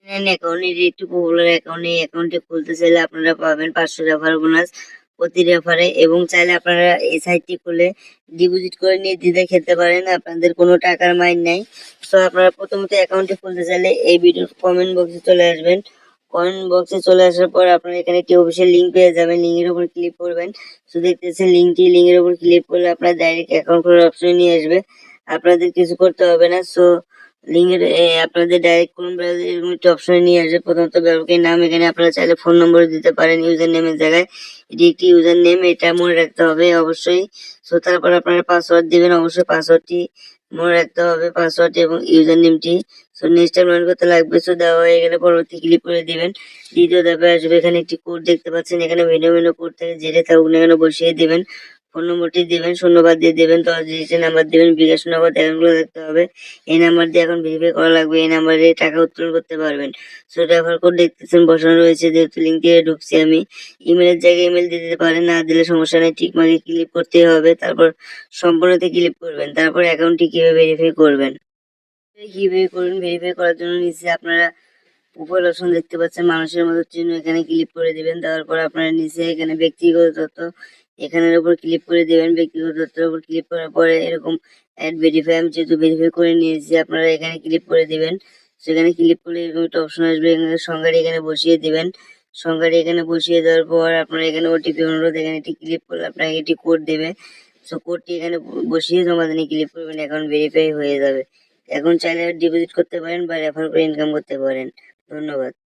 Account একটু popular account, এই অ্যাকাউন্টটি খুলতে চাইলে আপনারা পাবেন 500 রেফার বোনাস প্রতি রেফারে, এবং চাইলে আপনারা এই সাইটটি খুলে ডিপোজিট করে নিয়ে দিতে খেতে পারেন, আপনাদের কোনো টাকার মাইন নাই। তো আপনারা প্রথমত অ্যাকাউন্টটি খুলতে চাইলে এই ভিডিওর কমেন্ট বক্সে চলে আসবেন। কমেন্ট বক্সে চলে আসার পর আপনারা এখানে একটি অফিসিয়াল লিঙ্ক পেয়ে যাবেন, লিঙ্কের উপর ক্লিক করবেন। তো দেখতেছেন লিঙ্কের উপর ক্লিক করলে আপনার ডাইরেক্ট অ্যাকাউন্ট খোলার অপশন নিয়ে আসবে, আপনাদের কিছু করতে হবে না। সো লিঙ্কের আপনাদের ডাইরেক্ট কোন ব্রাউজার এরকম একটা অপশনে নিয়ে আসবে। প্রথমত ব্যবহারকারীর নাম, এখানে আপনারা চাইলে ফোন নম্বর দিতে পারেন ইউজার নেমের জায়গায়। এটি একটি ইউজার নেম, এটা মনে রাখতে হবে অবশ্যই। সো তারপর আপনারা পাসওয়ার্ড দিবেন, অবশ্যই পাসওয়ার্ডটি মনে রাখতে হবে, পাসওয়ার্ড এবং ইউজার নেমটি। সো নেক্সট মনে করতে লাগবে। সো দেওয়া হয়ে গেলে পরবর্তী ক্লিক করে দিবেন। দ্বিতীয় ধাপে আসবে, এখানে একটি কোড দেখতে পাচ্ছেন, এখানে ভিন্ন কোড থেকে যেটা থাকুক না কেন বসিয়ে দিবেন। ফোন নম্বরটি দিবেন, শূন্যবাদ দিয়ে দেবেন, 10 ডিজিটের নাম্বার দিবেন, বিকাশ নগদ অ্যাকাউন্টগুলো দেখতে হবে। এই নাম্বার দিয়ে এখন ভেরিফাই করা লাগবে, এই নাম্বারে টাকা উত্তোলন করতে পারবেন। সো রেফার কোড দেখতেছেন বসানো রয়েছে, যেহেতু লিঙ্ক দিয়ে ঢুকছি আমি। ইমেলের জায়গায় ইমেল দিতে পারেন, না দিলে সমস্যা নেই, ঠিক মাকে ক্লিক করতে হবে, তারপর সম্পূর্ণতে ক্লিক করবেন। তারপর অ্যাকাউন্টটি কিভাবে ভেরিফাই করবেন, ভেরিফাই করার জন্য নিচে আপনারা প্রোফাইল অপশন দেখতে পাচ্ছেন, মানুষের মতো চিহ্ন, এখানে ক্লিক করে দিবেন। দেওয়ার পর আপনারা নিচে এখানে ব্যক্তিগত তথ্য, এখানের উপর ক্লিক করে দিবেন। ব্যক্তিগত তথ্যের উপর ক্লিক করার পরে এরকম অ্যাড ভেরিফাই, আমি যেহেতু ভেরিফাই করে নিয়েছি, আপনারা এখানে ক্লিক করে দিবেন। সেখানে ক্লিক করলে এরকম একটা অপশন আসবে, এখানে সংখ্যাটি এখানে বসিয়ে দিবেন। সংখ্যাটি এখানে বসিয়ে দেওয়ার পর আপনারা এখানে ওটিপি অনুরোধ, এখানে এটি ক্লিক করলে আপনাকে এটি কোড দেবে। সো কোডটি এখানে বসিয়ে জমা দিনে ক্লিক করবেন, অ্যাকাউন্ট ভেরিফাই হয়ে যাবে। এখন চাইলে ডিপোজিট করতে পারেন বা রেফার করে ইনকাম করতে পারেন। ধন্যবাদ।